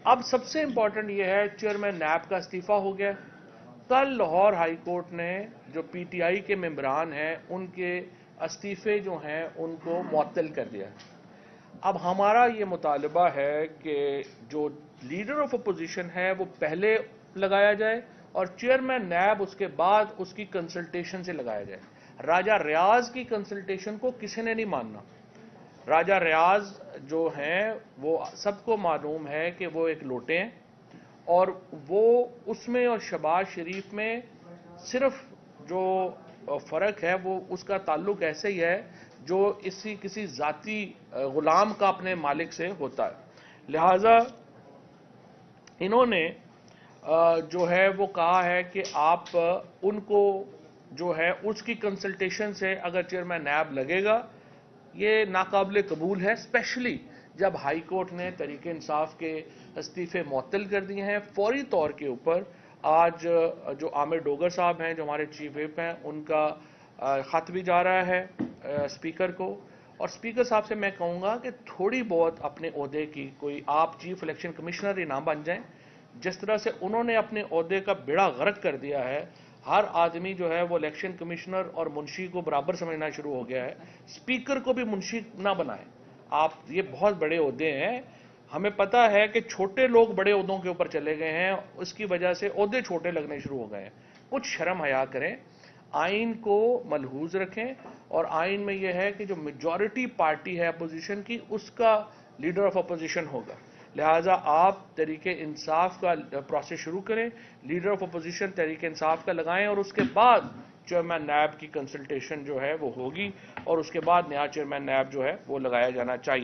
اب سب سے امپورٹنٹ یہ ہے چیئرمین نیب کا استعفی ہو گیا. کل لاہور ہائی کورٹ نے جو پی ٹی آئی کے ممبران ہیں ان کے استعفے جو ہیں ان کو معطل کر دیا. اب ہمارا یہ مطالبہ ہے کہ جو لیڈر آف اپوزیشن ہے وہ پہلے لگایا جائے اور چیئرمین نیب اس کے بعد اس کی کنسلٹیشن سے لگایا جائے. راجہ ریاض کی کنسلٹیشن کو کسی نے نہیں ماننا. راجہ ریاض جو ہیں وہ سب کو معلوم ہے کہ وہ ایک لوٹے ہیں اور وہ اس میں اور شہباز شریف میں صرف جو فرق ہے وہ اس کا تعلق ایسے ہی ہے جو کسی ذاتی غلام کا اپنے مالک سے ہوتا ہے. لہذا انہوں نے جو ہے وہ کہا ہے کہ آپ ان کو جو ہے اس کی کنسلٹیشن سے اگر چیئرمین نیب لگے گا یہ ناقابل قبول ہے، اسپیشلی جب ہائی کورٹ نے تحریک انصاف کے استعفے معطل کر دیے ہیں. فوری طور کے اوپر آج جو عامر ڈوگر صاحب ہیں جو ہمارے چیف وپ ہیں ان کا خط بھی جا رہا ہے اسپیکر کو، اور اسپیکر صاحب سے میں کہوں گا کہ تھوڑی بہت اپنے عہدے کی کوئی آپ چیف الیکشن کمشنر ہی نہ بن جائیں. جس طرح سے انہوں نے اپنے عہدے کا بیڑا غرق کر دیا ہے، ہر آدمی جو ہے وہ الیکشن کمشنر اور منشی کو برابر سمجھنا شروع ہو گیا ہے. اسپیکر کو بھی منشی نہ بنائیں. آپ یہ بہت بڑے عہدے ہیں، ہمیں پتا ہے کہ چھوٹے لوگ بڑے عہدوں کے اوپر چلے گئے ہیں، اس کی وجہ سے عہدے چھوٹے لگنے شروع ہو گئے ہیں. کچھ شرم حیا کریں، آئین کو ملحوظ رکھیں، اور آئین میں یہ ہے کہ جو میجورٹی پارٹی ہے اپوزیشن کی اس کا لیڈر آف اپوزیشن ہوگا. لہٰذا آپ تحریک انصاف کا پروسیس شروع کریں، leader of opposition Tehreek Insaf کا لگائیں، اور اس کے بعد چیئرمین نیب کی کنسلٹیشن جو ہے وہ ہوگی اور اس کے بعد نیا چیئرمین نیب جو ہے وہ لگایا جانا چاہیے.